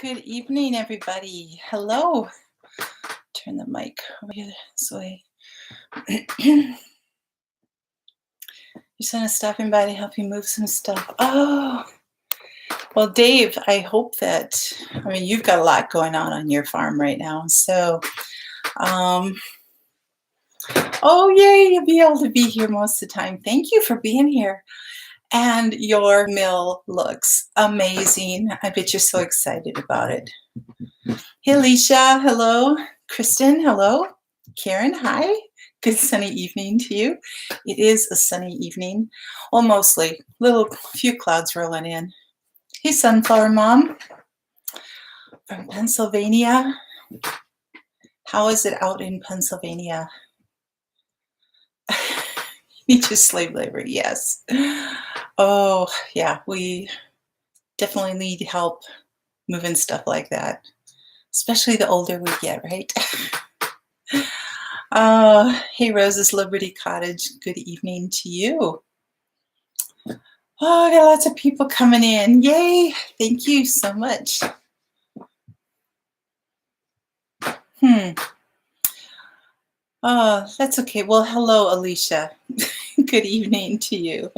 Good evening, everybody. Hello. Turn the mic over here this way. Just want to stopping by to help you move some stuff. Oh, well, Dave, I hope that, you've got a lot going on your farm right now. So, oh, yay, you'll be able to be here most of the time. Thank you for being here. And your mill looks amazing. I bet you're so excited about it. Hey, Alicia, hello. Kristen, hello. Karen, hi. Good sunny evening to you. It is a sunny evening. Well, mostly. Few clouds rolling in. Hey, Sunflower Mom from Pennsylvania. How is it out in Pennsylvania? You need your slave labor, yes. Oh, yeah, we definitely need help moving stuff like that, especially the older we get, right? Hey, Rose's Liberty Cottage. Good evening to you. Oh, I got lots of people coming in. Yay. Thank you so much. Oh, that's okay. Well, hello, Alicia. Good evening to you.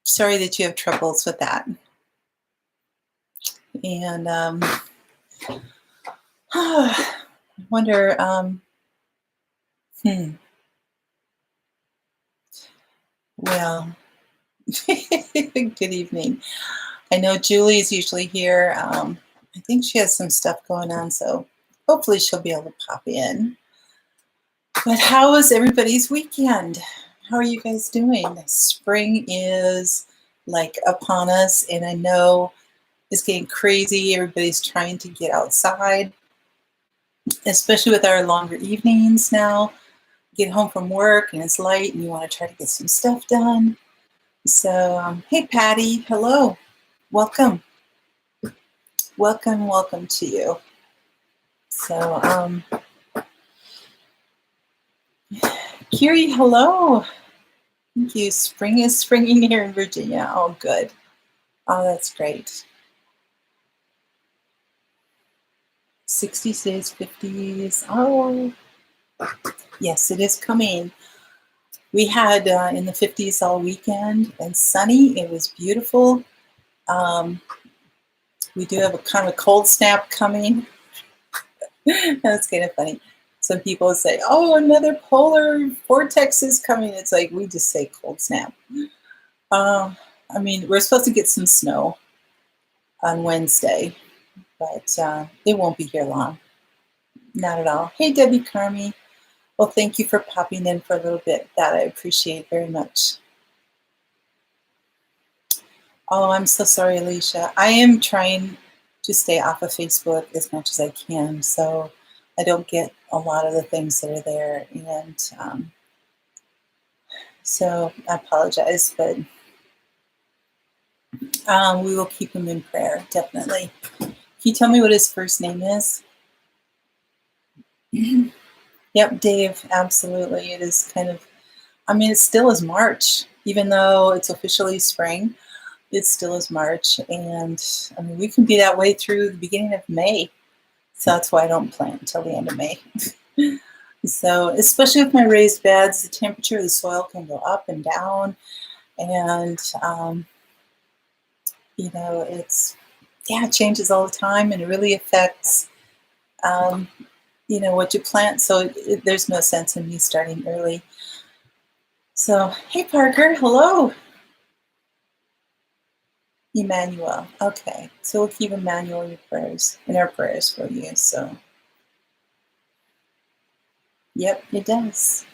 Sorry that you have troubles with that. And I wonder, well, good evening. I know Julie's usually here. I think she has some stuff going on, so hopefully she'll be able to pop in. But how was everybody's weekend? How are you guys doing? Spring is like upon us, and I know it's getting crazy. Everybody's trying to get outside, especially with our longer evenings now. Get home from work and it's light and you want to try to get some stuff done. So, hey, Patty, hello. Welcome. Welcome to you. So, Kiri, hello. Thank you. Spring is springing here in Virginia. Oh, good. Oh, that's great. 60s, 50s. Oh, yes, it is coming. We had in the 50s all weekend and sunny. It was beautiful. We do have a kind of a cold snap coming. That's kind of funny. Some people say, oh, another polar vortex is coming. It's like, we just say cold snap. We're supposed to get some snow on Wednesday, but it won't be here long. Not at all. Hey, Debbie Carmi. Well, thank you for popping in for a little bit. That I appreciate very much. Oh, I'm so sorry, Alicia. I am trying to stay off of Facebook as much as I can, so I don't get a lot of the things that are there, and so I apologize, but we will keep him in prayer, definitely. Can you tell me what his first name is? Yep, Dave, absolutely. It is kind of, it still is March, even though it's officially spring. It still is March, and we can be that way through the beginning of May. So that's why I don't plant until the end of May. So, especially with my raised beds, the temperature of the soil can go up and down, and it changes all the time, and it really affects what you plant. So there's no sense in me starting early. So, hey, Parker, hello. Emmanuel. Okay, so we'll keep Emmanuel in our prayers for you. So, yep, it does.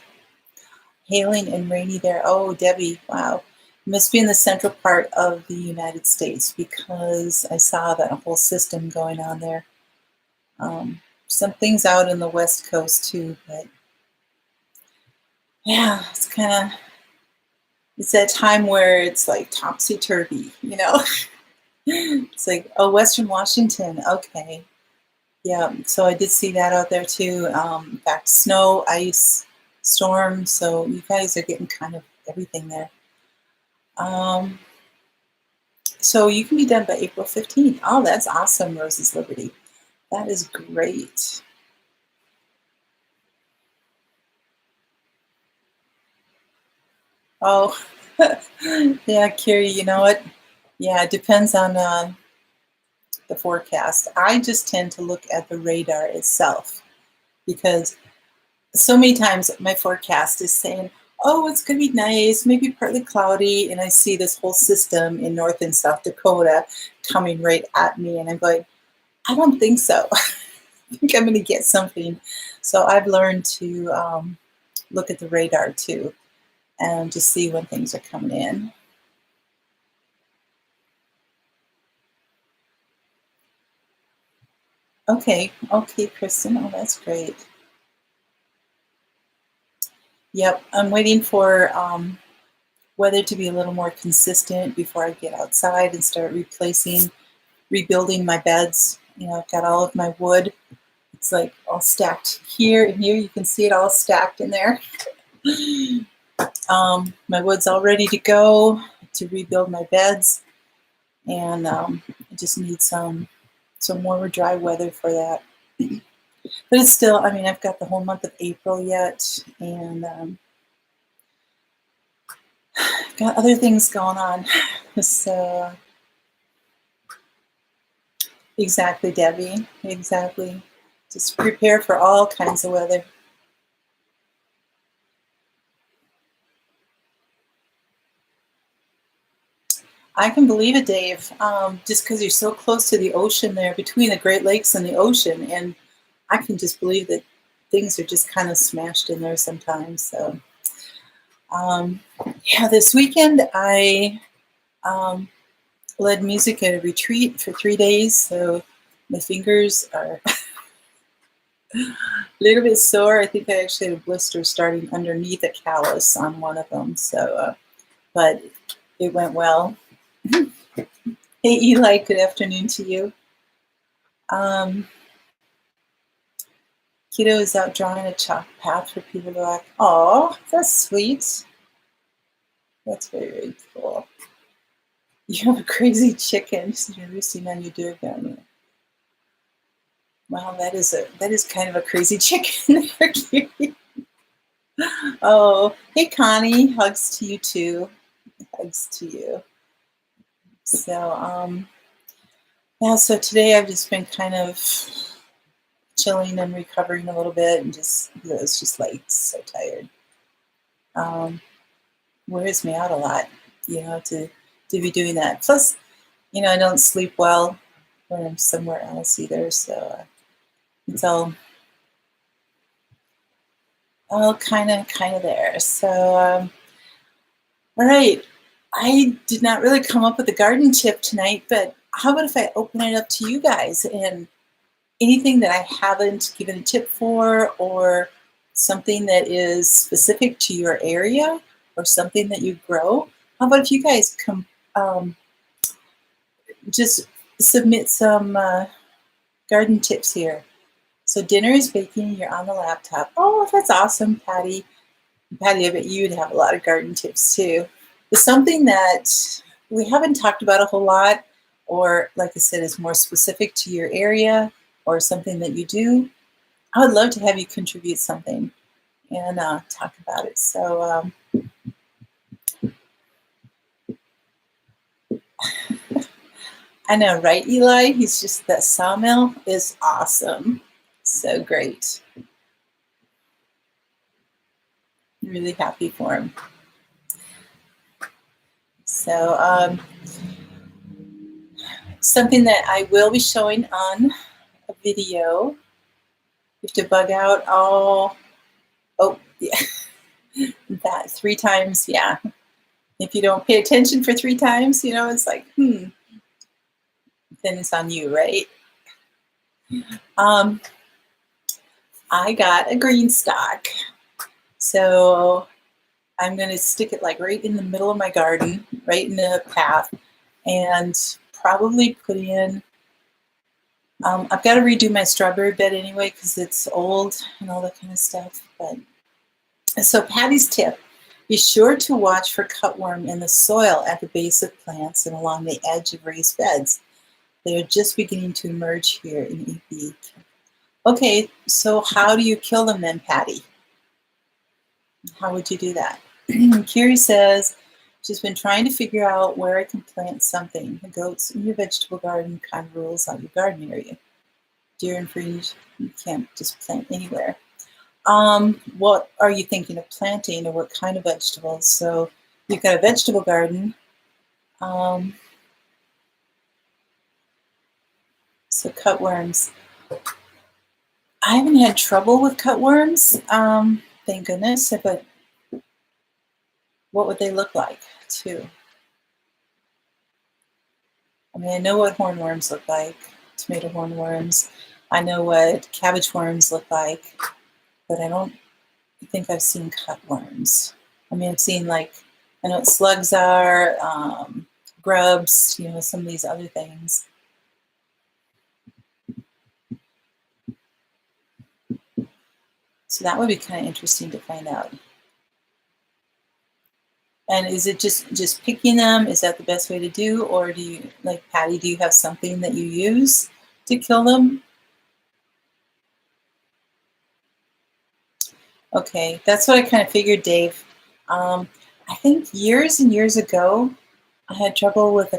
Hailing and rainy there. Oh, Debbie, wow. It must be in the central part of the United States because I saw that whole system going on there. Some things out in the West Coast too, but yeah, it's that time where it's like topsy-turvy, It's like, oh, Western Washington, okay. Yeah, so I did see that out there too. In fact, snow, ice, storm, so you guys are getting kind of everything there. So you can be done by April 15th. Oh, that's awesome, Rose's Liberty. That is great. Oh, yeah, Carrie, you know what? Yeah, it depends on the forecast. I just tend to look at the radar itself because so many times my forecast is saying, oh, it's going to be nice, maybe partly cloudy. And I see this whole system in North and South Dakota coming right at me. And I'm going, I don't think so. I think I'm going to get something. So I've learned to look at the radar too and just see when things are coming in. Okay, Kristen. Oh, that's great. Yep, I'm waiting for weather to be a little more consistent before I get outside and start rebuilding my beds. You know, I've got all of my wood. It's like all stacked here and here. You can see it all stacked in there. My wood's all ready to go to rebuild my beds, and I just need some more dry weather for that. But it's still, I mean, I've got the whole month of April yet, and got other things going on. So, exactly, Debbie, exactly. Just prepare for all kinds of weather. I can believe it, Dave, just because you're so close to the ocean there, between the Great Lakes and the ocean, and I can just believe that things are just kind of smashed in there sometimes. So, yeah, this weekend I led music at a retreat for 3 days, so my fingers are a little bit sore. I think I actually had a blister starting underneath a callus on one of them. So, but it went well. Hey, Eli, good afternoon to you. Keto is out drawing a chalk path for people to walk. Oh, that's sweet. That's very, very cool. You have a crazy chicken roosting on your door down. Wow, that is kind of a crazy chicken. Oh, hey Connie, hugs to you too. Hugs to you. So yeah, so today I've just been kind of chilling and recovering a little bit, and just I was just like so tired. Wears me out a lot, you know, to be doing that. Plus, you know, I don't sleep well when I'm somewhere else either, so it's all kind of there. So all right, I did not really come up with a garden tip tonight, but how about if I open it up to you guys, and anything that I haven't given a tip for, or something that is specific to your area, or something that you grow? How about if you guys come just submit some garden tips here? So dinner is baking, you're on the laptop. Oh, that's awesome, Patty. Patty, I bet you'd have a lot of garden tips too. But something that we haven't talked about a whole lot, or like I said, is more specific to your area, or something that you do, I would love to have you contribute something and talk about it. So I know, right, Eli? He's just, that sawmill is awesome. So great. Really happy for him. So something that I will be showing on a video. You have to bug out all, oh, yeah, that 3 times, yeah. If you don't pay attention for 3 times, you know, it's like, then it's on you, right? I got a green stalk. So I'm going to stick it like right in the middle of my garden, right in the path, and probably put in, I've got to redo my strawberry bed anyway because it's old and all that kind of stuff. But so Patty's tip, Be sure to watch for cutworm in the soil at the base of plants and along the edge of raised beds. They are just beginning to emerge here in EP. Okay, so how do you kill them then, Patty? How would you do that? Kiri says she's been trying to figure out where I can plant something. The goats in your vegetable garden kind of rules out your garden area. Deer and fringe, you can't just plant anywhere. What are you thinking of planting, or what kind of vegetables? So you've got a vegetable garden. So cutworms. I haven't had trouble with cutworms, thank goodness, but what would they look like too? I mean, I know what hornworms look like, tomato hornworms. I know what cabbage worms look like, but I don't think I've seen cutworms. I mean, I've seen I know what slugs are, grubs, some of these other things. So that would be kind of interesting to find out. And is it just picking them? Is that the best way to do? Or do you, like Patty, do you have something that you use to kill them? Okay, that's what I kind of figured, Dave. I think years and years ago, I had trouble with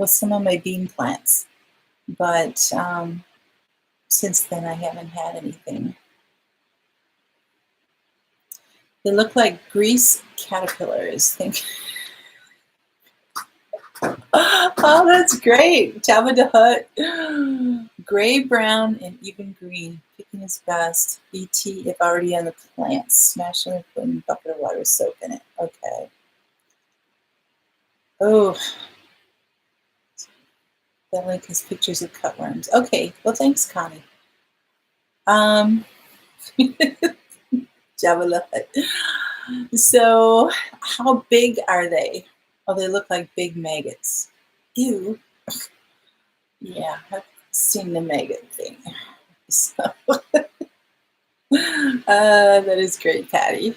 some of my bean plants. But since then, I haven't had anything. They look like grease caterpillars. Oh, that's great. Jabba the Hutt. Gray, brown, and even green. Picking is best. BT if already on the plants. Smash them and put in a bucket of water, soak in it. Okay. Oh, that link has pictures of cutworms. Okay, well, thanks, Connie. Jabba the Hutt. So, how big are they? Oh, they look like big maggots. Ew. Yeah, I've seen the maggot thing. So, that is great, Patty.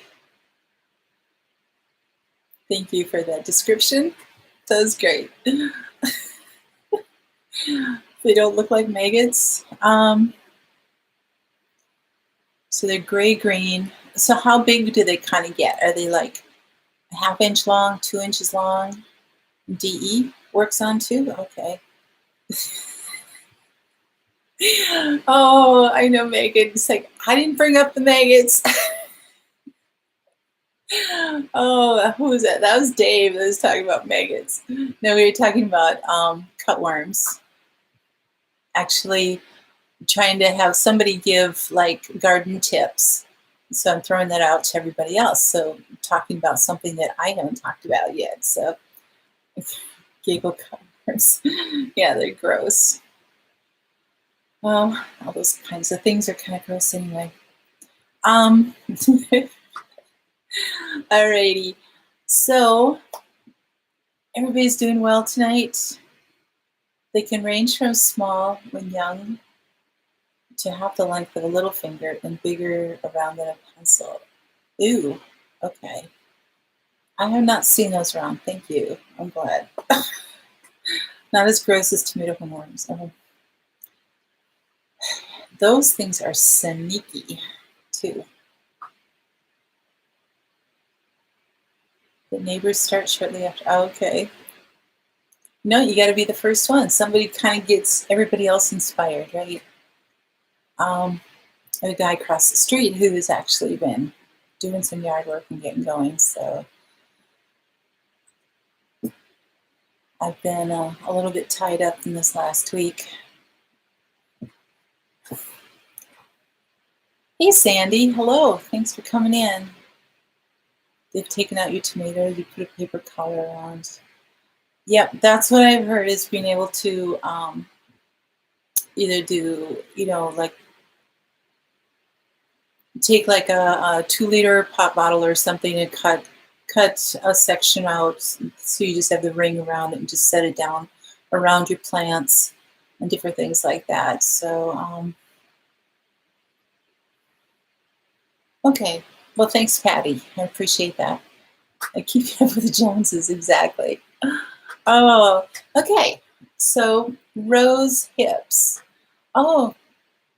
Thank you for that description. That was great. They don't look like maggots. So they're gray-green. So how big do they kind of get? Are they like a ½ inch long, 2 inches long? DE works on too? Okay. Oh, I know, Megan. It's like, I didn't bring up the maggots. Oh, who was that? That was Dave that was talking about maggots. No, we were talking about cutworms. Actually, trying to have somebody give garden tips. So I'm throwing that out to everybody else. So talking about something that I haven't talked about yet. So giggle cutworms. Yeah, they're gross. Well, all those kinds of things are kind of gross anyway. Alrighty. So everybody's doing well tonight. They can range from small when young to half the length of a little finger and bigger around than a pencil. Ooh, okay. I have not seen those around. Thank you. I'm glad. Not as gross as tomato hornworms. Oh. Those things are sneaky, too. The neighbors start shortly after. Oh, okay. No, you got to be the first one. Somebody kind of gets everybody else inspired, right? A guy across the street who has actually been doing some yard work and getting going. So I've been a little bit tied up in this last week. Hey, Sandy. Hello. Thanks for coming in. They've taken out your tomatoes. You put a paper collar around. Yep, that's what I've heard, is being able to either do, take a 2-liter pop bottle or something and cut a section out so you just have the ring around it and just set it down around your plants and different things like that. So, okay. Well, thanks, Patty. I appreciate that. I keep up with the Joneses, exactly. Oh, okay. So rose hips. Oh,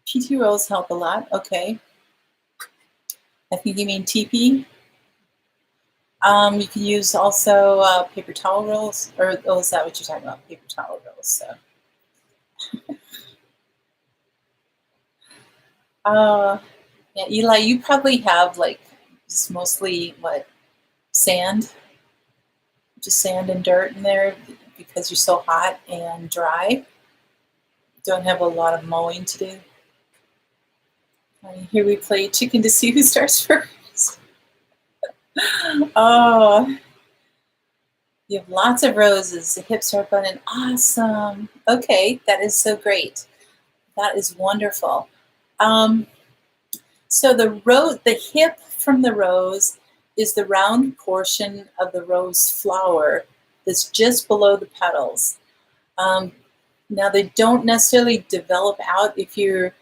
PT rolls help a lot. Okay. I think you mean TP. You can use also paper towel rolls, or oh, is that what you're talking about? Paper towel rolls. So, uh, yeah, Eli, you probably have like just mostly what sand, just sand and dirt in there because you're so hot and dry. Don't have a lot of mowing to do. Here we play chicken to see who starts first. Oh, you have lots of roses. The hips are abundant. Awesome. Okay, that is so great. That is wonderful. Um, so the hip from the rose is the round portion of the rose flower that's just below the petals. Um, Now they don't necessarily develop out if you're,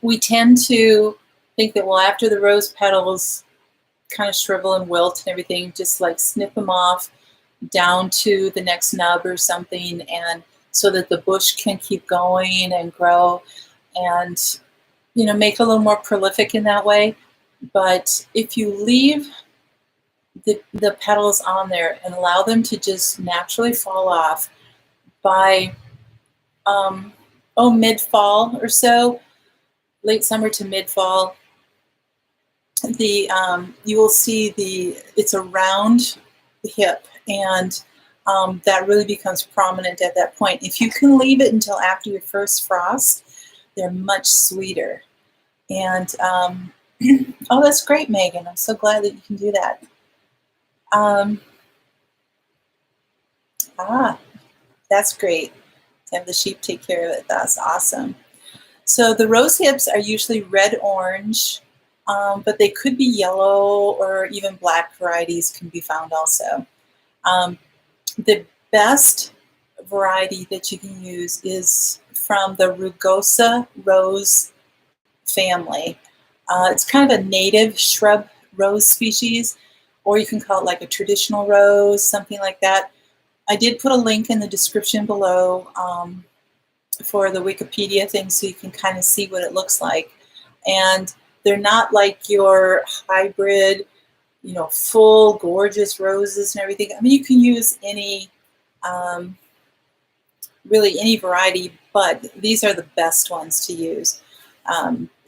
we tend to think that, well, after the rose petals kind of shrivel and wilt and everything, just like snip them off down to the next nub or something, and so that the bush can keep going and grow and, make it a little more prolific in that way. But if you leave the petals on there and allow them to just naturally fall off by mid-fall or so, late summer to mid-fall, you will see it's a round hip, and that really becomes prominent at that point. If you can leave it until after your first frost, they're much sweeter. And oh, that's great, Megan. I'm so glad that you can do that. Um, ah, that's great to have the sheep take care of it. That's awesome. So the rose hips are usually red-orange, but they could be yellow, or even black varieties can be found also. The best variety that you can use is from the rugosa rose family. It's kind of a native shrub rose species, or you can call it like a traditional rose, something like that. I did put a link in the description below for the Wikipedia thing so you can kind of see what it looks like. And they're not like your hybrid, full gorgeous roses and everything. I mean, you can use really any variety, but these are the best ones to use.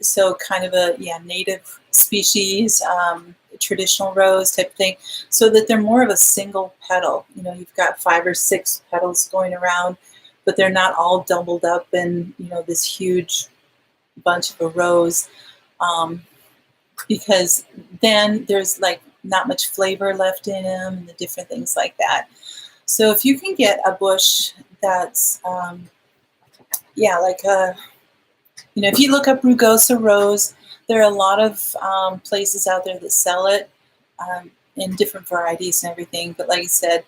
So kind of a native species, traditional rose type thing, so that they're more of a single petal. You've got 5 or 6 petals going around, but they're not all doubled up in this huge bunch of a rose, because then there's like not much flavor left in them and the different things like that. So if you can get a bush that's like a if you look up rugosa rose, there are a lot of places out there that sell it in different varieties and everything. But like I said,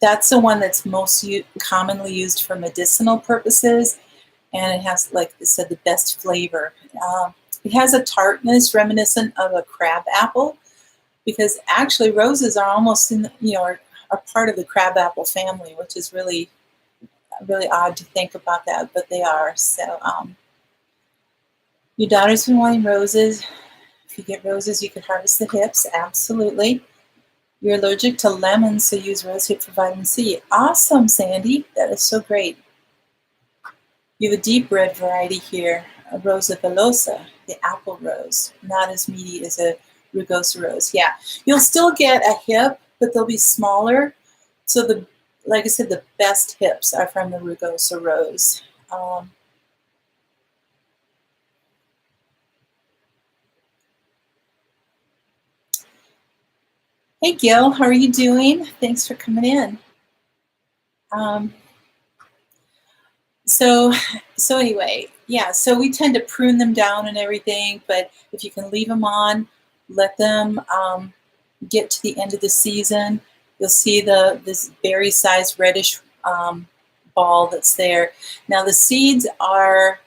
that's the one that's most commonly used for medicinal purposes, and it has, like I said, the best flavor. It has a tartness reminiscent of a crab apple, because actually roses are almost are part of the crab apple family, which is really odd to think about that, but they are. So your daughter's been wanting roses. If you get roses, you could harvest the hips. Absolutely. You're allergic to lemons, so use rosehip for vitamin C. Awesome, Sandy. That is so great. You have a deep red variety here, a Rosa villosa, the apple rose. Not as meaty as a rugosa rose. Yeah, you'll still get a hip, but they'll be smaller. So like I said, the best hips are from the rugosa rose. Hey, Gil, how are you doing? Thanks for coming in. So anyway, yeah, so we tend to prune them down and everything, but if you can leave them on, let them get to the end of the season, you'll see this berry-sized reddish ball that's there. Now the seeds are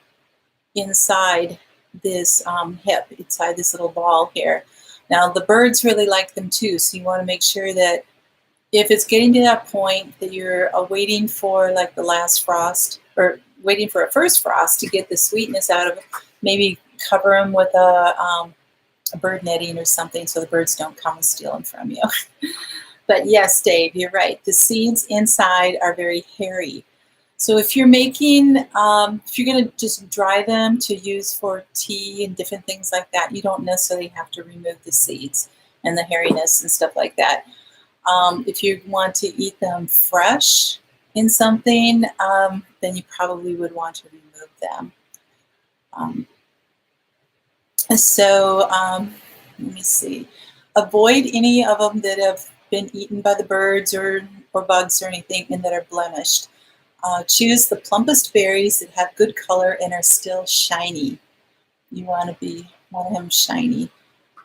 inside this hip inside this little ball here. Now the birds really like them too, so you want to make sure that if it's getting to that point that you're waiting for like the last frost or waiting for a first frost to get the sweetness out of it, maybe cover them with a bird netting or something so the birds don't come and steal them from you. But yes, Dave, you're right. The seeds inside are very hairy. So if you're making, if you're going to just dry them to use for tea and different things like that, you don't necessarily have to remove the seeds and the hairiness and stuff like that. If you want to eat them fresh in something, then you probably would want to remove them. Let me see. Avoid any of them that have been eaten by the birds or bugs or anything and that are blemished. Choose the plumpest berries that have good color and are still shiny. You want to have them shiny.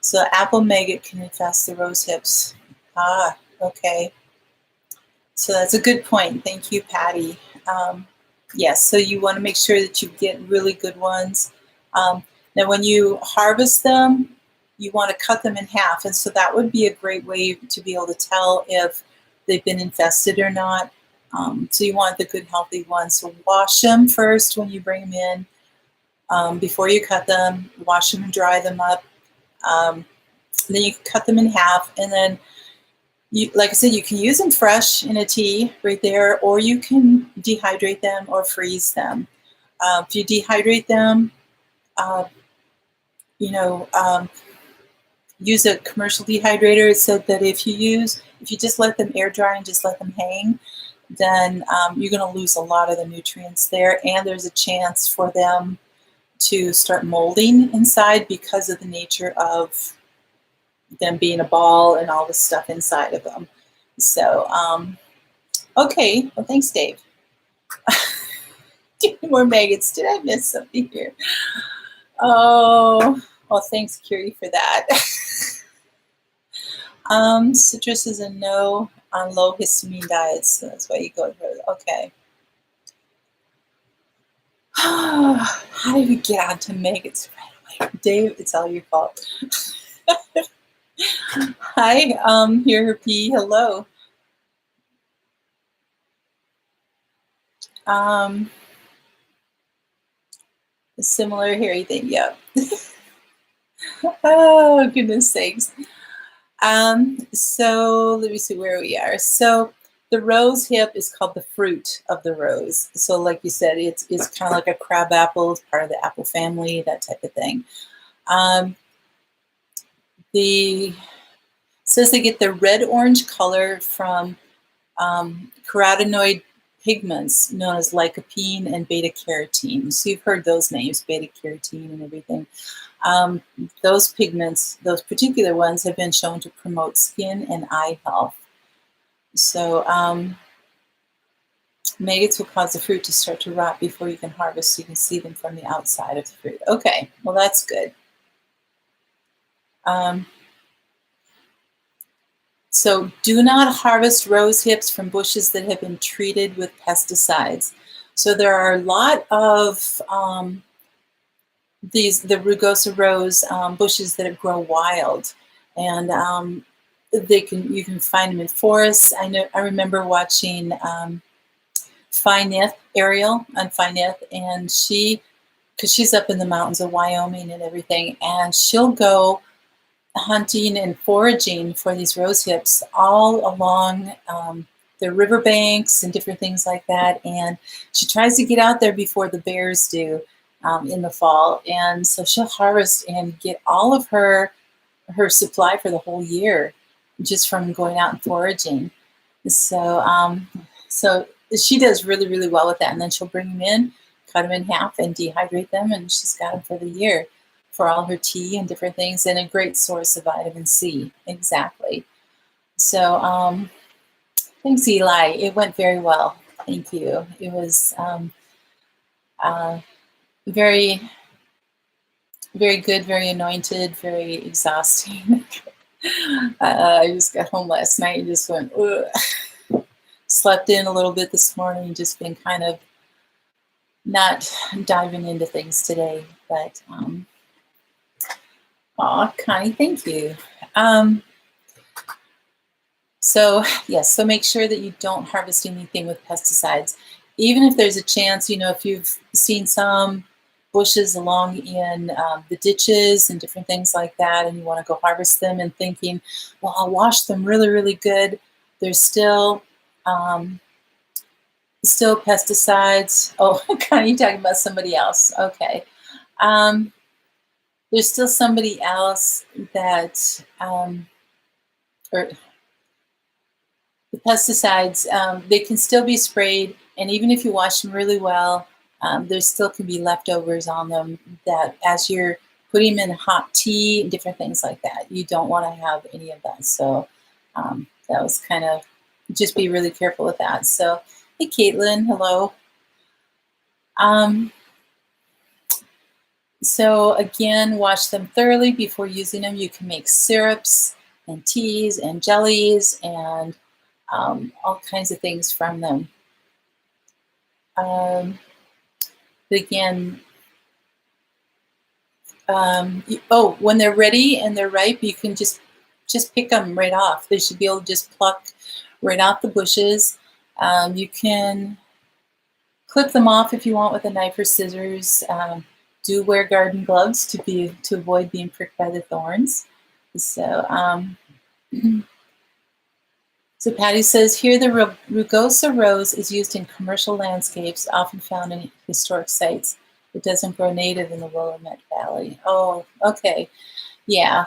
So apple maggot can infest the rose hips. Ah, okay. So that's a good point. Thank you, Patty. Yes, so you want to make sure that you get really good ones. Now, when you harvest them, you want to cut them in half. And so that would be a great way to be able to tell if they've been infested or not. So you want the good, healthy ones. So wash them first when you bring them in. Before you cut them, wash them and dry them up. Then you can cut them in half. And then, like I said, you can use them fresh in a tea right there, or you can dehydrate them or freeze them. If you dehydrate them, use a commercial dehydrator so that if you just let them air dry and just let them hang, then you're going to lose a lot of the nutrients there, and there's a chance for them to start molding inside because of the nature of them being a ball and all the stuff inside of them. So, okay. Well, thanks, Dave. More maggots. Did I miss something here? Oh, well, thanks, Curie, for that. Citrus is a no on low histamine diets, so that's why you go for it. Okay. How did we get onto maggots right away? Dave, it's all your fault. Hi, hear her pee. Hello. A similar hairy thing, yeah. Oh, goodness sakes. So let me see where we are. So the rose hip is called the fruit of the rose. So like you said, it's kind of like a crab apple. It's part of the apple family, that type of thing. Says they get the red-orange color from carotenoid pigments known as lycopene and beta-carotene. So you've heard those names, beta-carotene and everything. Those pigments, those particular ones, have been shown to promote skin and eye health. So maggots will cause the fruit to start to rot before you can harvest, so you can see them from the outside of the fruit. Okay, well, that's good. So do not harvest rose hips from bushes that have been treated with pesticides. So there are a lot of the rugosa rose bushes that grow wild, and you can find them in forests. I remember watching Ariel on Fineth, and because she's up in the mountains of Wyoming and everything, and she'll go hunting and foraging for these rose hips all along the riverbanks and different things like that. And she tries to get out there before the bears do in the fall. And so she'll harvest and get all of her supply for the whole year just from going out and foraging. So she does really, really well with that. And then she'll bring them in, cut them in half, and dehydrate them, and she's got them for the year for all her tea and different things, and a great source of vitamin C. Exactly. So thanks, Eli. It went very well. Thank you. It was very, very good, very anointed, very exhausting. I just got home last night and just went, ugh. Slept in a little bit this morning, just been kind of not diving into things today, but Aw, Connie, thank you. Um, so yes, so make sure that you don't harvest anything with pesticides. Even if there's a chance, if you've seen some bushes along in the ditches and different things like that, and you want to go harvest them and thinking, well, I'll wash them really, really good. There's um, still pesticides. Oh, Connie, you talking about somebody else. Okay. Um, there's still somebody else that, or the pesticides, they can still be sprayed, and even if you wash them really well, there still can be leftovers on them that as you're putting them in hot tea and different things like that, you don't want to have any of that. So that was kind of, just be really careful with that. So, hey, Caitlin, hello. Um, so again, wash them thoroughly before using them. You can make syrups and teas and jellies and all kinds of things from them. But again, when they're ready and they're ripe, you can just pick them right off. They should be able to just pluck right off the bushes. You can clip them off if you want with a knife or scissors. Do wear garden gloves to avoid being pricked by the thorns. So, so Patty says, here the rugosa rose is used in commercial landscapes, often found in historic sites. It doesn't grow native in the Willamette Valley. Oh, okay. Yeah.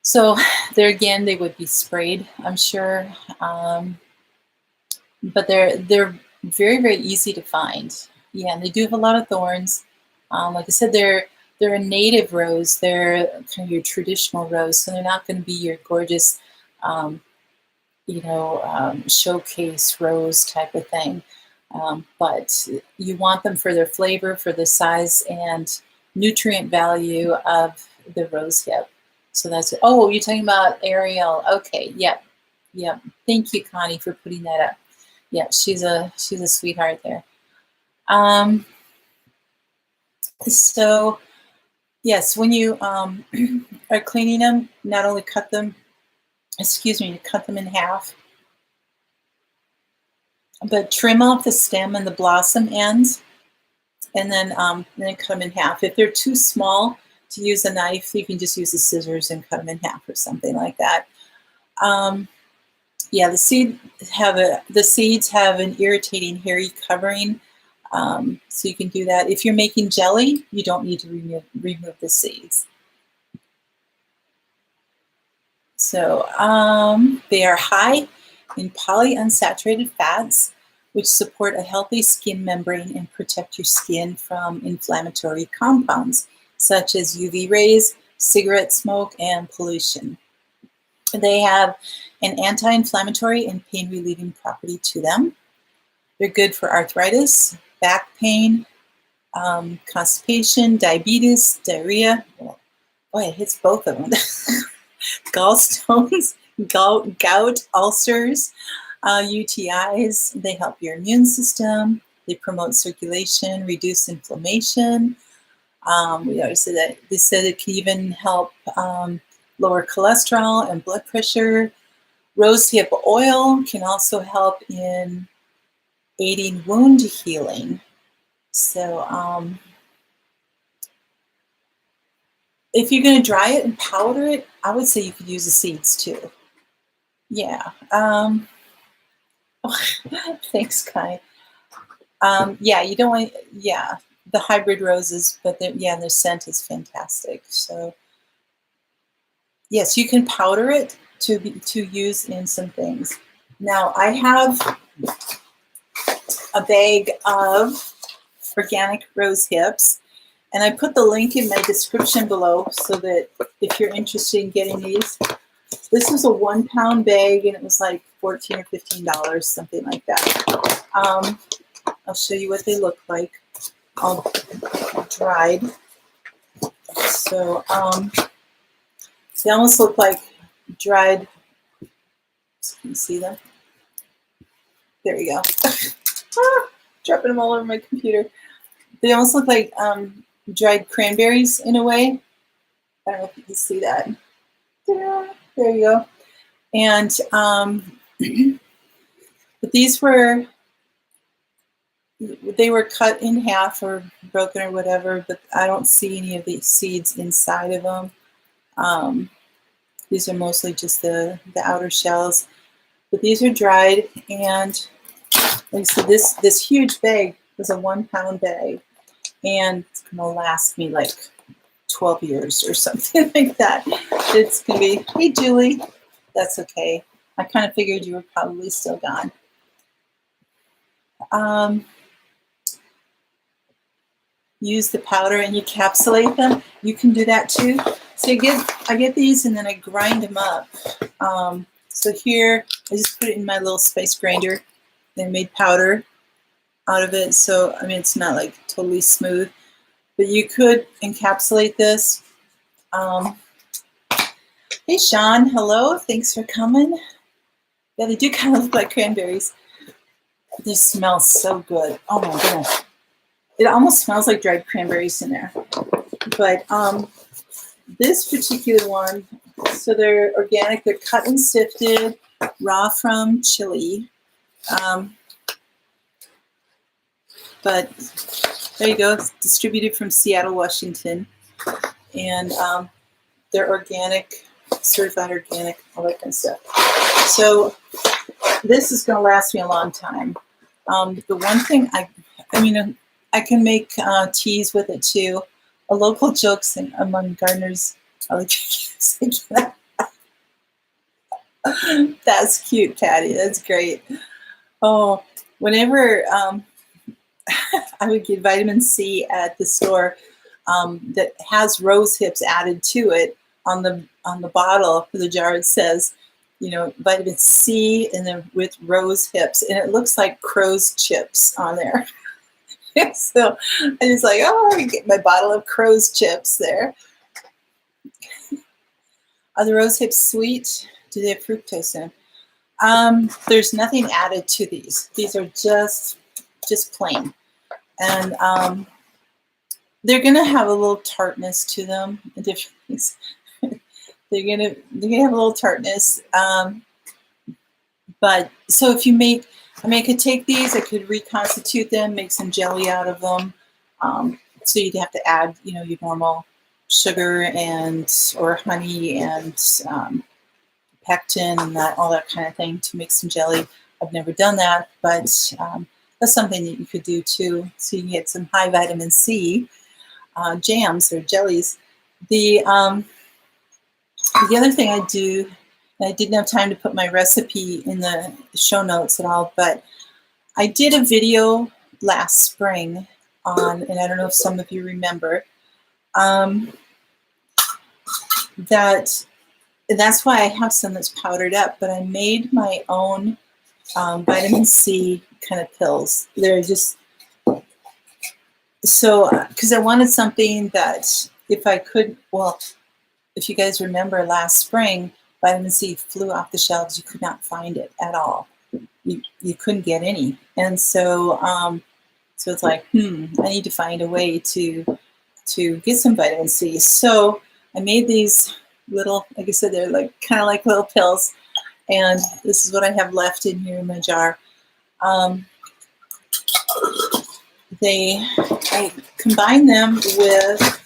So there again, they would be sprayed, I'm sure. But they're very, very easy to find. Yeah, and they do have a lot of thorns. Like I said, they're a native rose. They're kind of your traditional rose, so they're not going to be your gorgeous, showcase rose type of thing. But you want them for their flavor, for the size and nutrient value of the rose hip. So that's, oh, you're talking about Ariel. Okay, yep. Thank you, Connie, for putting that up. Yeah, she's a sweetheart there. So yes, when you are cleaning them, not only cut them in half, but trim off the stem and the blossom ends, and then cut them in half. If they're too small to use a knife, you can just use the scissors and cut them in half or something like that. Yeah, the seeds have an irritating hairy covering, so you can do that. If you're making jelly, you don't need to remove the seeds. So they are high in polyunsaturated fats, which support a healthy skin membrane and protect your skin from inflammatory compounds, such as UV rays, cigarette smoke, and pollution. They have an anti-inflammatory and pain-relieving property to them. They're good for arthritis, back pain, constipation, diabetes, diarrhea. Well, boy, it hits both of them. Gallstones, gout, ulcers, UTIs. They help your immune system. They promote circulation, reduce inflammation. We already said that. They said it can even help lower cholesterol and blood pressure. Rosehip oil can also help in aiding wound healing. So if you're going to dry it and powder it, I would say you could use the seeds too. Yeah. Thanks, Kai. Yeah, you don't want, yeah, the hybrid roses, but their scent is fantastic. So yes, you can powder it to use in some things. Now I have a bag of organic rose hips, and I put the link in my description below so that if you're interested in getting these, this was a 1 pound bag and it was like $14 or $15, something like that. I'll show you what they look like, all dried. So they almost look like dried. Can you see them? There we go. Dropping them all over my computer. They almost look like dried cranberries in a way. I don't know if you can see that. There you go. And but these were, they were cut in half or broken or whatever, but I don't see any of the seeds inside of them. These are mostly just the outer shells, but these are dried. And like I said, this huge bag was a 1 pound bag, and it's gonna last me like 12 years or something like that. It's gonna be, hey Julie, that's okay. I kind of figured you were probably still gone. Use the powder and you encapsulate them. You can do that too. So I get these and then I grind them up. So here I just put it in my little spice grinder and made powder out of it. So I mean, it's not like totally smooth, but you could encapsulate this. Hey Sean, hello, thanks for coming. Yeah, they do kind of look like cranberries. They smell so good. Oh my goodness. It almost smells like dried cranberries in there. But this particular one, so they're organic, they're cut and sifted, raw from Chile. But there you go, it's distributed from Seattle, Washington. And they're organic, certified organic, all that kind of stuff. So this is going to last me a long time. The one thing I can make teas with it too. A local joke among gardeners, I like to that's cute, Patty. That's great. Oh, whenever I would get vitamin C at the store that has rose hips added to it, on the bottle for the jar, it says, you know, vitamin C and then with rose hips, and it looks like crow's chips on there. So I was like, oh, I get my bottle of crow's chips there. Are the rose hips sweet? Do they have fructose in them? There's nothing added to these. These are just plain. And they're gonna have a little tartness to them. Different things. they're gonna have a little tartness. But so if you make, I could take these, I could reconstitute them, make some jelly out of them. So you'd have to add, you know, your normal sugar or honey and pectin and all that kind of thing to make some jelly. I've never done that, but that's something that you could do too. So you can get some high vitamin C jams or jellies. The other thing I do, and I didn't have time to put my recipe in the show notes at all, but I did a video last spring on, and I don't know if some of you remember, that's why I have some that's powdered up, but I made my own vitamin C kind of pills. They're just, so, because I wanted something that if I could, well, if you guys remember last spring, vitamin C flew off the shelves. You could not find it at all. You couldn't get any. And so so it's like, I need to find a way to get some vitamin C. So I made these little, like I said, they're like kind of like little pills. And this is what I have left in here in my jar. I combine them with,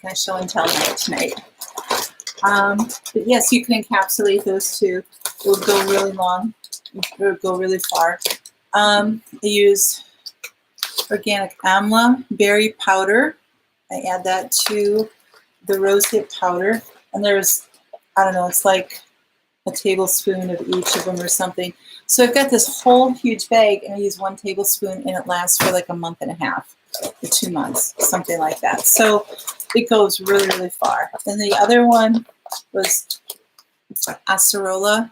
can I show and tell tonight? But yes, you can encapsulate those too. It will go really long. It will go really far. I use organic amla berry powder. I add that to the rosehip powder. And there's, I don't know, it's like a tablespoon of each of them or something. So I've got this whole huge bag and I use 1 tablespoon and it lasts for like a month and a half or 2 months, something like that. So it goes really, really far. And the other one was acerola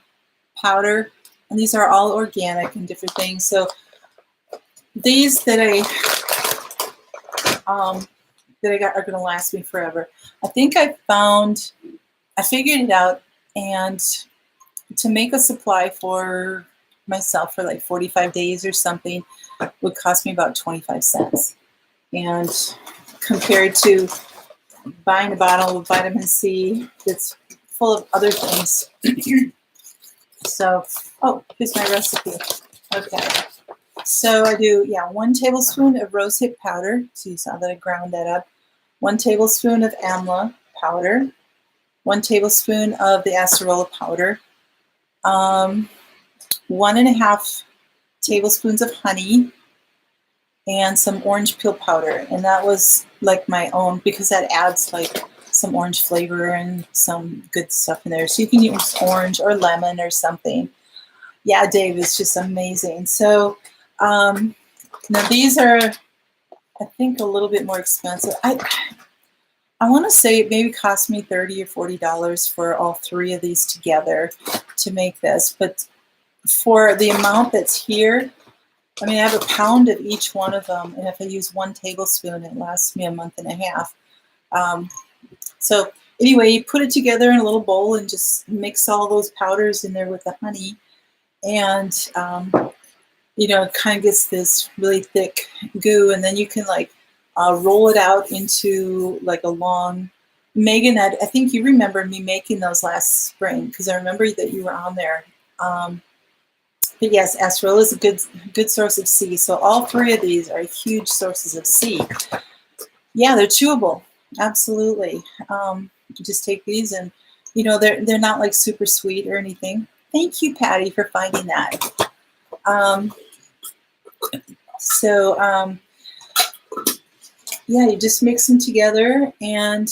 powder. And these are all organic and different things. So these that I got are going to last me forever. I think I figured it out, and to make a supply for myself for like 45 days or something would cost me about 25 cents. And compared to buying a bottle of vitamin C that's full of other things. So, oh, here's my recipe. Okay. So I do, 1 tablespoon of rosehip powder. So you saw that I ground that up. 1 tablespoon of amla powder. 1 tablespoon of the acerola powder. 1.5 tablespoons of honey, and some orange peel powder. And that was like my own, because that adds like some orange flavor and some good stuff in there. So you can use orange or lemon or something. Yeah, Dave, it's just amazing. So now these are, I think, a little bit more expensive. I want to say it maybe cost me $30 or $40 for all 3 of these together to make this. But for the amount that's here, I mean, I have a pound of each one of them, and if I use 1 tablespoon, it lasts me a month and a half. So anyway, you put it together in a little bowl and just mix all those powders in there with the honey, and it kind of gets this really thick goo, and then you can like roll it out into like a long. Megan, I think you remember me making those last spring, because I remember that you were on there. But yes, acerola is a good source of C. So all 3 of these are huge sources of C. Yeah, they're chewable. Absolutely. You just take these, and they're not like super sweet or anything. Thank you, Patty, for finding that. Yeah, you just mix them together, and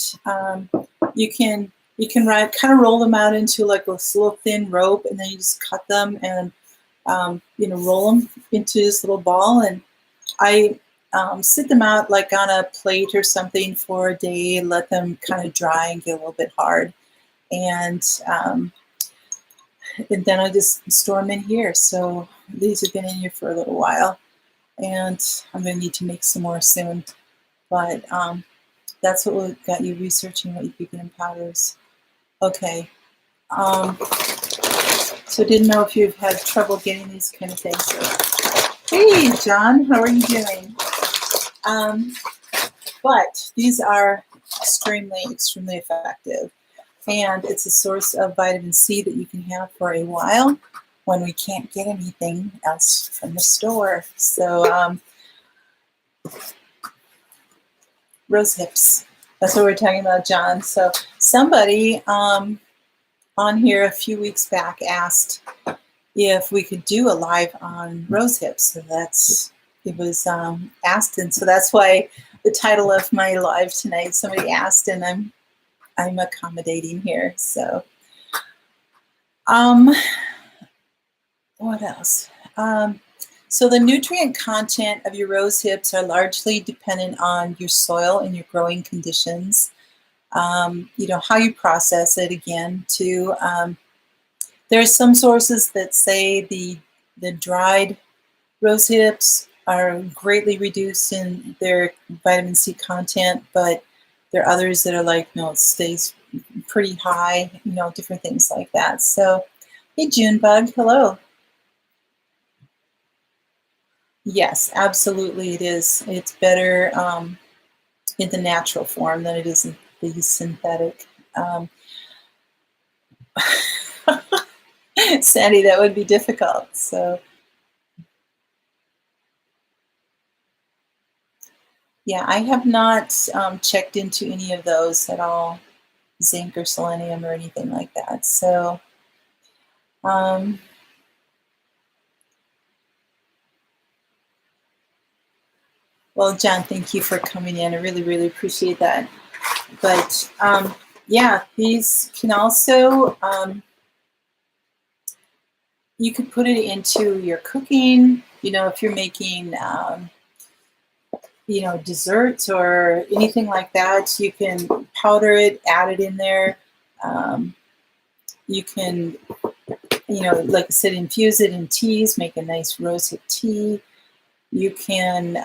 you can kind of roll them out into like this little thin rope, and then you just cut them and roll them into this little ball. And I sit them out like on a plate or something for a day, let them kind of dry and get a little bit hard, and then I just store them in here. So these have been in here for a little while, and I'm going to need to make some more soon. But that's what got you researching what you could get in powders. Okay. So didn't know if you've had trouble getting these kind of things. So, hey, John, how are you doing? But these are extremely, extremely effective. And it's a source of vitamin C that you can have for a while when we can't get anything else from the store. So rose hips. That's what we're talking about, John. So somebody on here a few weeks back asked if we could do a live on rose hips. So it was asked, and so that's why the title of my live tonight. Somebody asked, and I'm accommodating here. So what else? So the nutrient content of your rose hips are largely dependent on your soil and your growing conditions. How you process it again too. There's some sources that say the dried rose hips are greatly reduced in their vitamin C content, but there are others that are like, no, it stays pretty high, different things like that. So, hey, Junebug, hello. Yes, absolutely it is. It's better in the natural form than it is in the synthetic. Sandy, that would be difficult. So, yeah, I have not checked into any of those at all, zinc or selenium or anything like that. So, well, John, thank you for coming in. I really, really appreciate that. But yeah, these can also, you could put it into your cooking, if you're making, desserts or anything like that. You can powder it, add it in there. You can, like I said, infuse it in teas, make a nice rosehip tea. You can,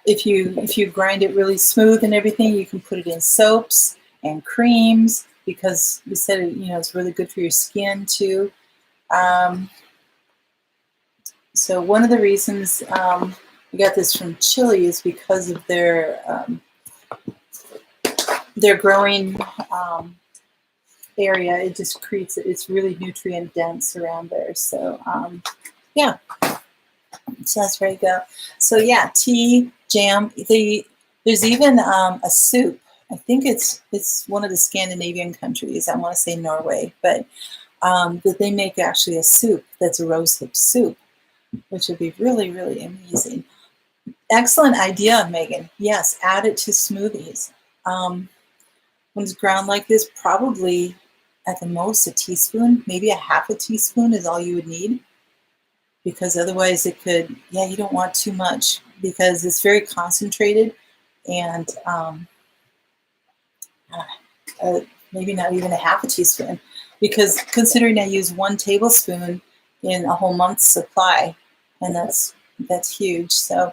if you grind it really smooth and everything, you can put it in soaps and creams, because you said it's really good for your skin too. So one of the reasons I got this from Chile is because of their growing area. It just creates, it's really nutrient dense around there. So yeah, so that's where I go. So yeah, tea, jam. There's even a soup. I think it's one of the Scandinavian countries. I want to say Norway, but that they make actually a soup that's a rosehip soup, which would be really, really amazing. Excellent idea, Megan. Yes, add it to smoothies. When it's ground like this, probably at the most a teaspoon, maybe a half a teaspoon is all you would need, because otherwise it could, yeah, you don't want too much because it's very concentrated, and maybe not even a half a teaspoon, because considering I use 1 tablespoon in a whole month's supply, and that's huge. So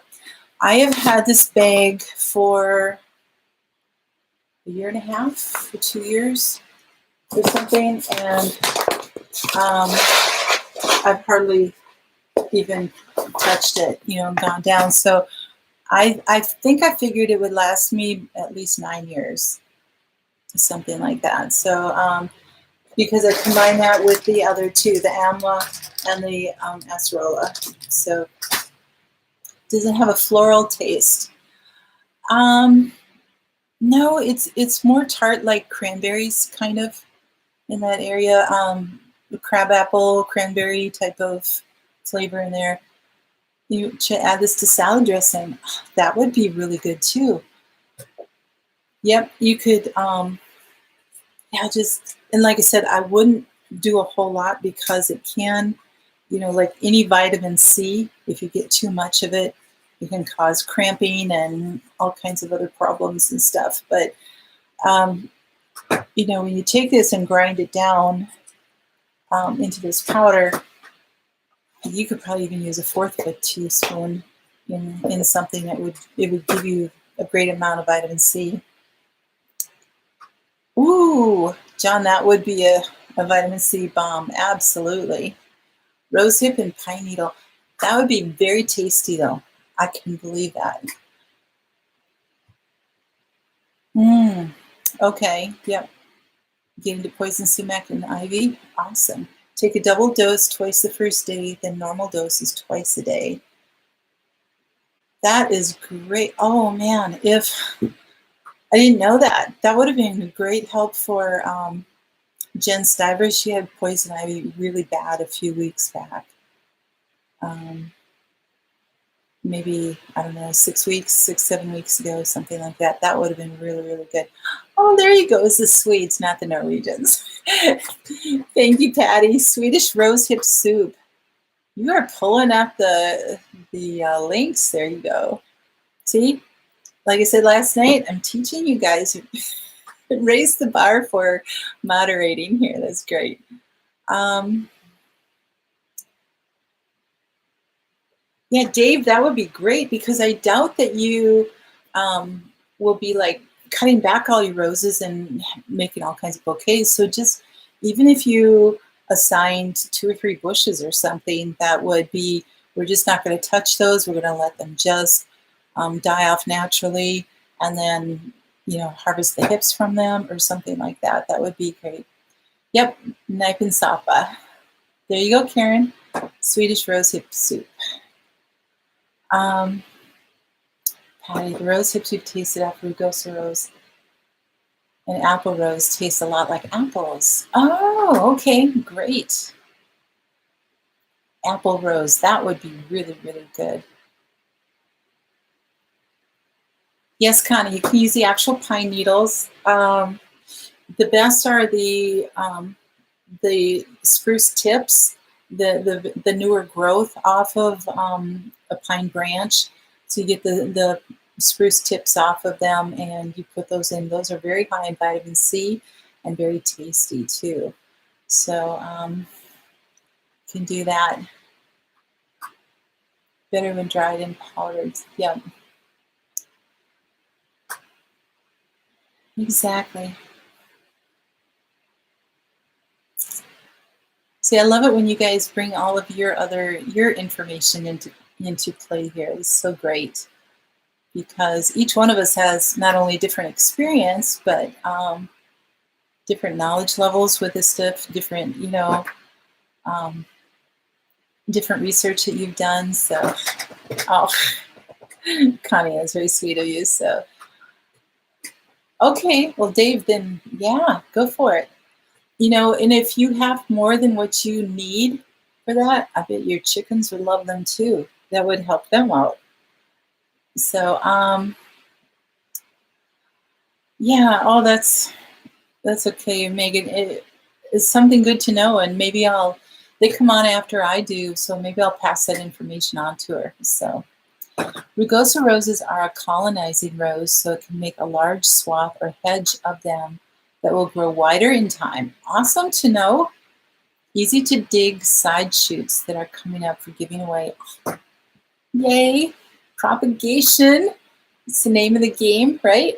I have had this bag for a year and a half, for 2 years or something, and I've hardly even touched it, gone down. So I think I figured it would last me at least 9 years, something like that. So because I combine that with the other two, the Amla and the Acerola. So does it have a floral taste? No, it's more tart, like cranberries, kind of in that area. Crabapple, cranberry type of flavor in there. You should add this to salad dressing. That would be really good too. Yep, you could. Yeah, and like I said, I wouldn't do a whole lot because it can, like any vitamin C, if you get too much of it, it can cause cramping and all kinds of other problems and stuff. But when you take this and grind it down into this powder, you could probably even use 1/4 of a teaspoon in something that would give you a great amount of vitamin C. Ooh, John, that would be a vitamin C bomb. Absolutely. Rosehip and pine needle. That would be very tasty, though. I can believe that. Okay. Yep. Get into poison sumac and ivy. Awesome. Take a double dose twice the first day, then normal dose is twice a day. That is great. Oh, man. If I didn't know that, that would have been a great help for Jen Stiver. She had poison ivy really bad a few weeks back. Maybe, I don't know, 6 weeks, 7 weeks ago, something like that. That would have been really, really good. Oh, there you go. It's the Swedes, not the Norwegians. Thank you, Patty. Swedish rosehip soup. You are pulling up the links. There you go. See, like I said last night, I'm teaching you guys. Raise the bar for moderating here. That's great. Yeah, Dave, that would be great, because I doubt that you will be like cutting back all your roses and making all kinds of bouquets. So just even if you assigned 2 or 3 bushes or something, that would be, we're just not going to touch those. We're going to let them just die off naturally, and then, harvest the hips from them or something like that. That would be great. Yep, Knipe and Sapa. There you go, Karen. Swedish rosehip soup. Patty, the rose hips we've tasted after Rugosa rose and apple rose taste a lot like apples. Oh, okay, great. Apple rose, that would be really, really good. Yes, Connie, you can use the actual pine needles. The best are the spruce tips, the newer growth off of a pine branch. So you get the spruce tips off of them and you put those in. Those are very high in vitamin C and very tasty too. So you can do that. Better when dried and powdered. Yep. Exactly. See, I love it when you guys bring all of your information into play here. It's so great because each one of us has not only different experience, but different knowledge levels with this stuff, different, different research that you've done. So, oh, Connie, that's very sweet of you. So, okay, well, Dave, then yeah, go for it. And if you have more than what you need for that, I bet your chickens would love them too. That would help them out. So, yeah, oh, that's okay, Megan. It is something good to know, and maybe they come on after I do, so maybe I'll pass that information on to her. So, rugosa roses are a colonizing rose, so it can make a large swath or hedge of them that will grow wider in time. Awesome to know. Easy to dig side shoots that are coming up for giving away. Yay! Propagation. It's the name of the game, right?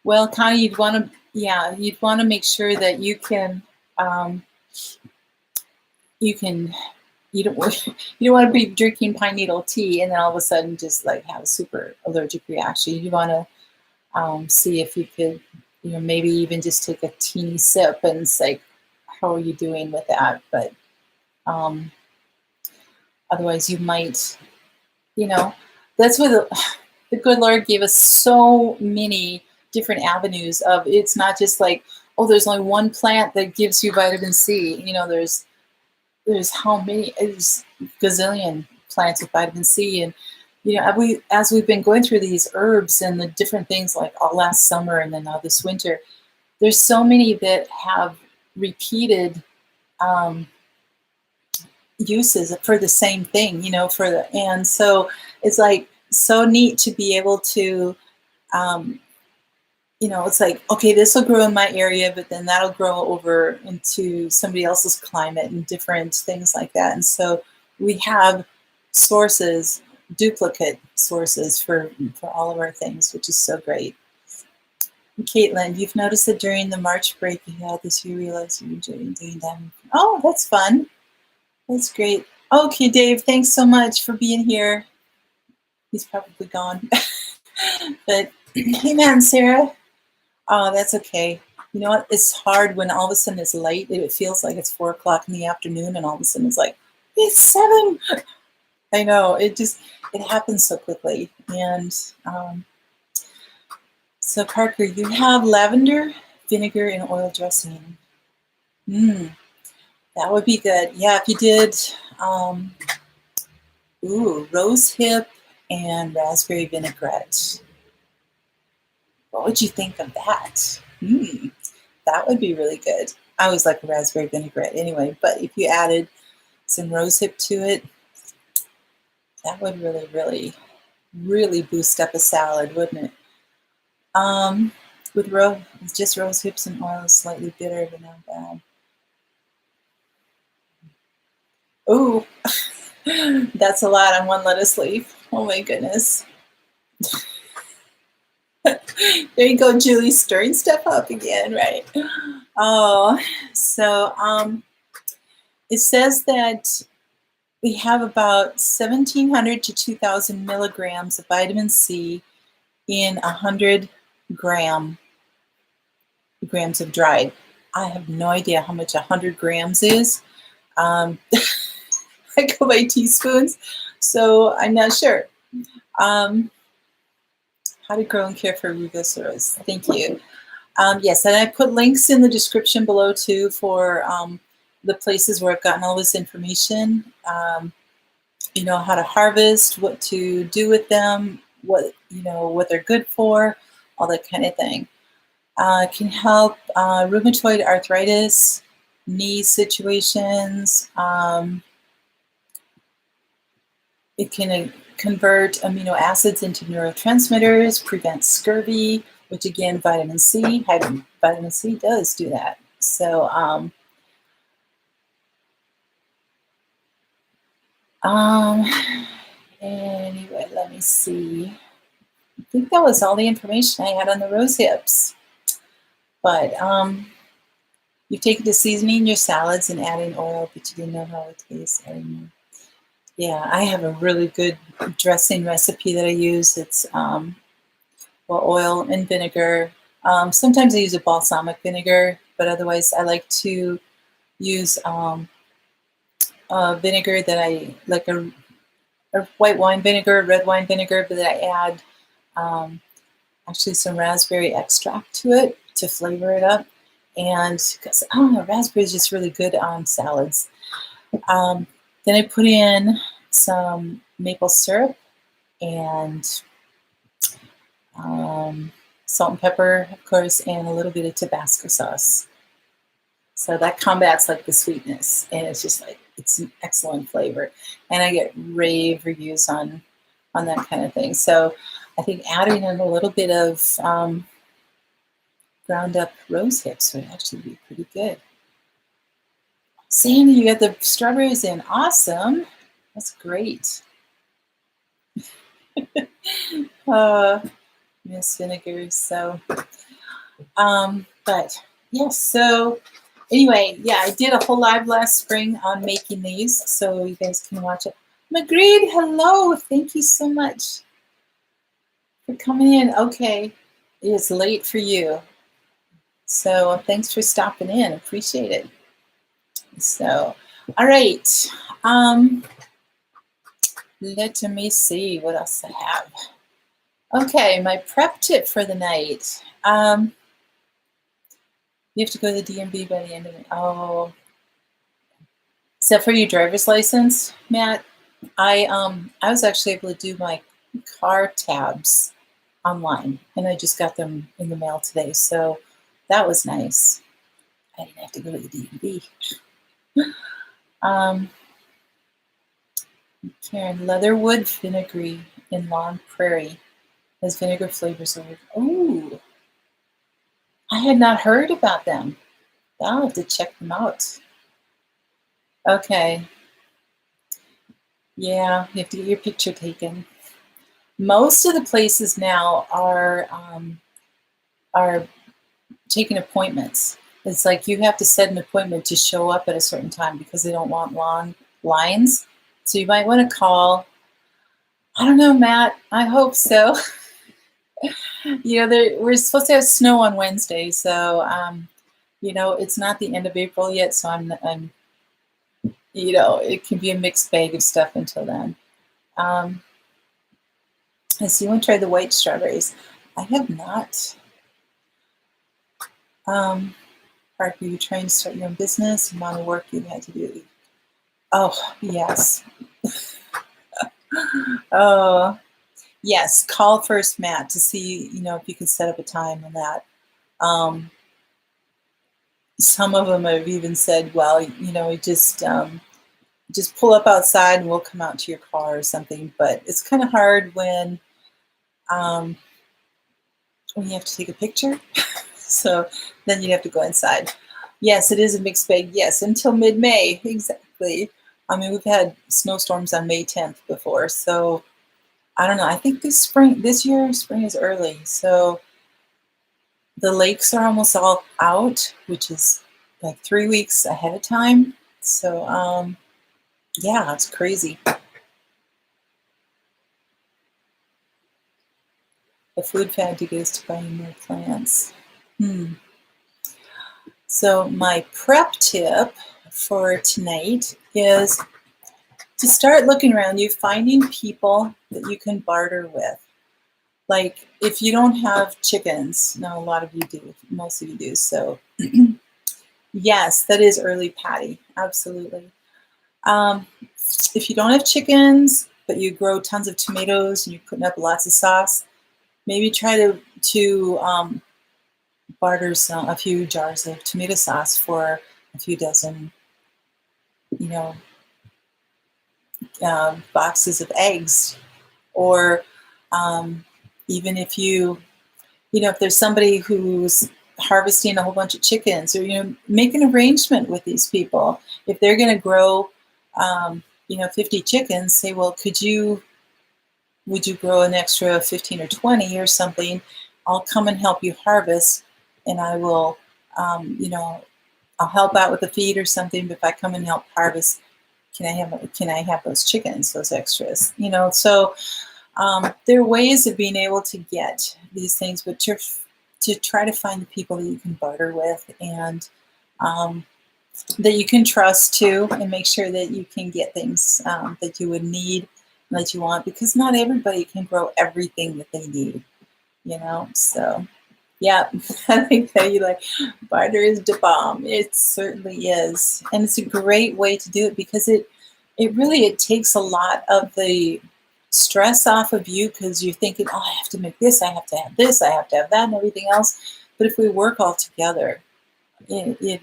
Well, Connie, you'd want to make sure that you don't want to be drinking pine needle tea and then all of a sudden just like have a super allergic reaction. You want to see if you could, maybe even just take a teeny sip and it's like, how are you doing with that? But otherwise you might, that's what the good Lord gave us so many different avenues of. It's not just like, oh, there's only one plant that gives you vitamin C. There's how many? There's gazillion plants with vitamin C, and as we've been going through these herbs and the different things like all last summer and then now this winter, there's so many that have repeated uses for the same thing, and so it's like so neat to be able to, it's like, okay, this will grow in my area, but then that'll grow over into somebody else's climate and different things like that. And so we have sources, duplicate sources for all of our things, which is so great. And Caitlin, you've noticed that during the March break you had this, you realized you were doing that. Oh, that's fun. That's great. Okay, Dave, thanks so much for being here. He's probably gone. But hey, man, Sarah. Oh, that's okay. You know what? It's hard when all of a sudden it's late. It feels like it's 4 o'clock in the afternoon, and all of a sudden it's like, it's 7. I know. It happens so quickly. And so, Parker, you have lavender, vinegar, and oil dressing. That would be good. Yeah, if you did, rose hip and raspberry vinaigrette. What would you think of that? That would be really good. I always like a raspberry vinaigrette anyway, but if you added some rosehip to it, that would really, really, really boost up a salad, wouldn't it? With just rose hips and oil is slightly bitter, but not bad. Oh, that's a lot on one lettuce leaf. Oh my goodness. There you go, Julie, stirring stuff up again, right? Oh, so it says that we have about 1,700 to 2,000 milligrams of vitamin C in 100 grams of dried. I have no idea how much 100 grams is. I go by teaspoons, so I'm not sure. How to grow and care for rugosa rose. Thank you. Yes, and I put links in the description below too for the places where I've gotten all this information. How to harvest, what to do with them, what they're good for, all that kind of thing. It can help rheumatoid arthritis, knee situations. It can convert amino acids into neurotransmitters, prevent scurvy, which again, vitamin C does do that. So, anyway, let me see. I think that was all the information I had on the rose hips. But You've taken to seasoning your salads and adding oil, but you didn't know how it tastes. Yeah, I have a really good dressing recipe that I use. It's well, oil and vinegar. Sometimes I use a balsamic vinegar, but otherwise I like to use vinegar that I like a white wine vinegar, red wine vinegar, but that I add actually some raspberry extract to it to flavor it up. And because I don't know, raspberry is just really good on salads. Then I put in some maple syrup and salt and pepper, of course, and a little bit of Tabasco sauce. So that combats like the sweetness, and it's just like it's an excellent flavor. And I get rave reviews on that kind of thing. So I think adding in a little bit of ground up rose hips would actually be pretty good. Sandy, you got the strawberries in. Awesome. That's great. Miss vinegar. So, but yes. So anyway, yeah, I did a whole live last spring on making these, so you guys can watch it. Magreed, hello. Thank you so much for coming in. Okay, it is late for you. So thanks for stopping in. Appreciate it. So, all right. Let me see what else I have. Okay, my prep tip for the night. You have to go to the DMV by the end of it. Oh, except for your driver's license, Matt. I was actually able to do my car tabs online, and I just got them in the mail today, so that was nice. I didn't have to go to the DMV. Karen, Leatherwood Vinegary in Long Prairie has vinegar flavors over. Oh, I had not heard about them. I'll have to check them out. Okay. Yeah, you have to get your picture taken. Most of the places now are taking appointments. It's like you have to set an appointment to show up at a certain time because they don't want long lines. So you might want to call. I don't know, Matt. I hope so. We're supposed to have snow on Wednesday, so it's not the end of April yet. So I'm it can be a mixed bag of stuff until then. So you want to try the white strawberries? I have not. Parker, you trying to start your own business? Amount of work you've had to do. Oh, yes. Oh, yes. Call first, Matt, to see, if you can set up a time on that. Some of them have even said, well, just pull up outside and we'll come out to your car or something. But it's kind of hard when you have to take a picture. So then you have to go inside. Yes, it is a mixed bag. Yes, until mid-May. Exactly. I mean, we've had snowstorms on May 10th before. So I don't know. I think this year, spring is early. So the lakes are almost all out, which is like 3 weeks ahead of time. So, yeah, it's crazy. The food fad to get us to buying more plants. So my prep tip for tonight is to start looking around you, finding people that you can barter with. Like if you don't have chickens, now a lot of you do, most of you do. So yes, that is early Patty, absolutely. If you don't have chickens, but you grow tons of tomatoes and you're putting up lots of sauce, maybe try to barter a few jars of tomato sauce for a few dozen, boxes of eggs. Or even if if there's somebody who's harvesting a whole bunch of chickens, or, make an arrangement with these people. If they're going to grow, 50 chickens, say, well, would you grow an extra 15 or 20 or something? I'll come and help you harvest, and I will, I'll help out with the feed or something, but if I come and help harvest, can I have those chickens, those extras? You know, so there are ways of being able to get these things, but to try to find the people that you can barter with, and um, that you can trust too, and make sure that you can get things that you would need and that you want, because not everybody can grow everything that they need, you know. So yeah, I think that you like barter is the bomb. It certainly is, and it's a great way to do it, because it takes a lot of the stress off of you, because you're thinking, oh, I have to make this, I have to have this, I have to have that, and everything else. But if we work all together, it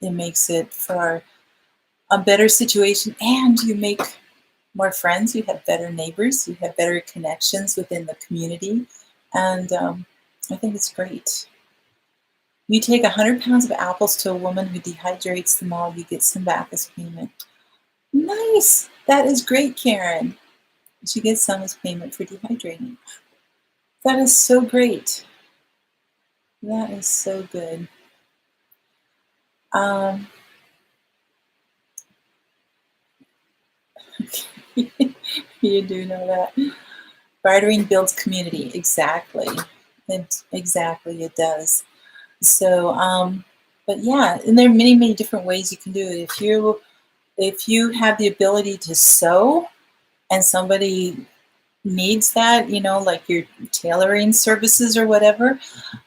makes it for a better situation, and you make more friends, you have better neighbors, you have better connections within the community, and I think it's great. You take 100 pounds of apples to a woman who dehydrates them all, you get some back as payment. Nice! That is great, Karen. She gets some as payment for dehydrating. That is so great. That is so good. You do know that. Bartering builds community. Exactly. It does. So, but yeah, and there are many, many different ways you can do it. If you have the ability to sew and somebody needs that, you know, like your tailoring services or whatever,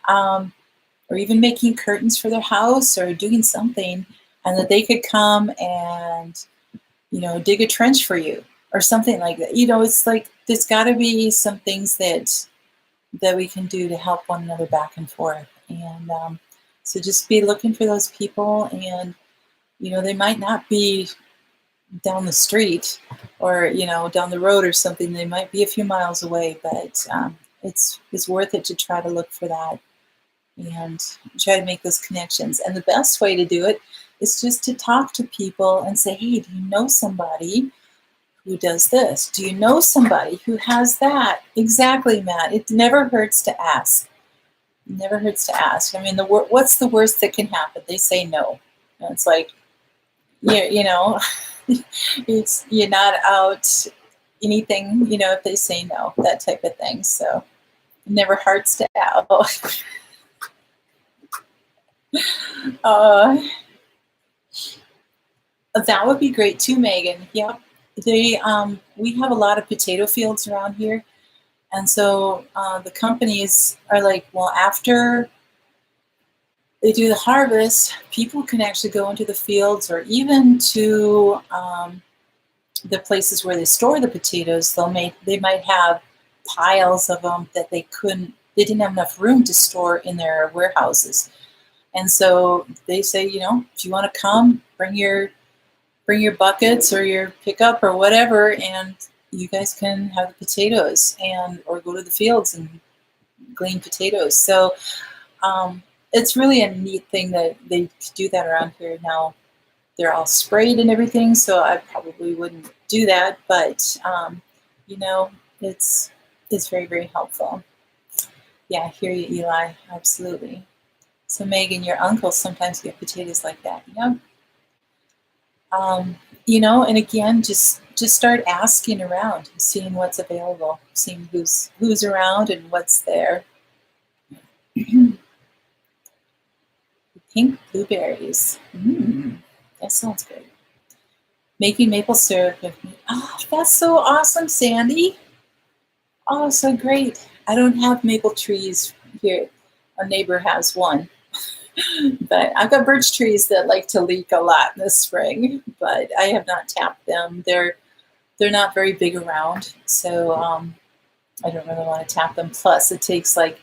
or even making curtains for their house or doing something, and that they could come and, you know, dig a trench for you or something like that. You know, it's like there's got to be some things that we can do to help one another back and forth. And so just be looking for those people, and you know, they might not be down the street or, you know, down the road or something. They might be a few miles away, but it's worth it to try to look for that and try to make those connections. And the best way to do it is just to talk to people and say, hey, do you know somebody who does this? Do you know somebody who has that? Exactly, Matt. It never hurts to ask. It never hurts to ask. I mean, what's the worst that can happen? They say no. And it's like, you know, you're not out anything, you know, if they say no, that type of thing. So it never hurts to ask. That would be great too, Megan. Yep. We have a lot of potato fields around here. And so the companies are like, well, after they do the harvest, people can actually go into the fields or even to the places where they store the potatoes. They might have piles of them that they didn't have enough room to store in their warehouses. And so they say, you know, if you want to come, bring your buckets or your pickup or whatever, and you guys can have the potatoes or go to the fields and glean potatoes. So it's really a neat thing that they do that around here. Now they're all sprayed and everything, so I probably wouldn't do that, but you know, it's very, very helpful. Yeah, I hear you, Eli. Absolutely. So Megan, your uncles sometimes get potatoes like that. Yeah. You know, and again, just start asking around, seeing what's available, seeing who's around and what's there. Pink blueberries. That sounds good. Making maple syrup with me. Oh, that's so awesome, Sandy. Oh, so great. I don't have maple trees here. Our neighbor has one. But I've got birch trees that like to leak a lot in the spring, but I have not tapped them. They're not very big around, so I don't really want to tap them. Plus, it takes like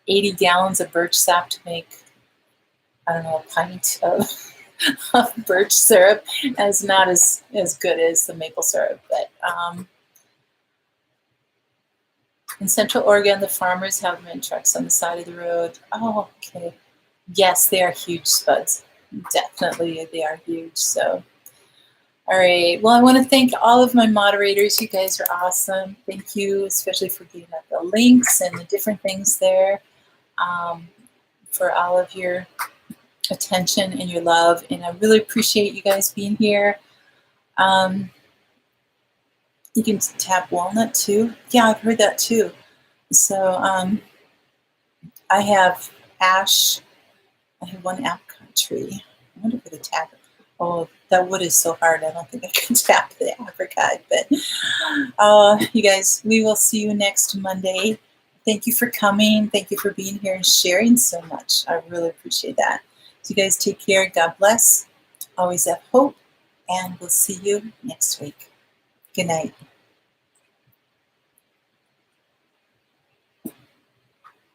80 gallons of birch sap to make, I don't know, a pint of birch syrup. And it's not as good as the maple syrup. But in Central Oregon, the farmers have them in trucks on the side of the road. Oh, okay. Yes, they are huge spuds. Definitely, they are huge. So, all right. Well, I want to thank all of my moderators. You guys are awesome. Thank you, especially for giving up the links and the different things there, for all of your attention and your love. And I really appreciate you guys being here. Um, you can tap walnut too. Yeah, I've heard that too. So I have ash. I have one apricot tree. I wonder if I could tap it. Oh, that wood is so hard. I don't think I can tap the apricot. But you guys, we will see you next Monday. Thank you for coming. Thank you for being here and sharing so much. I really appreciate that. So you guys take care. God bless. Always have hope. And we'll see you next week. Good night.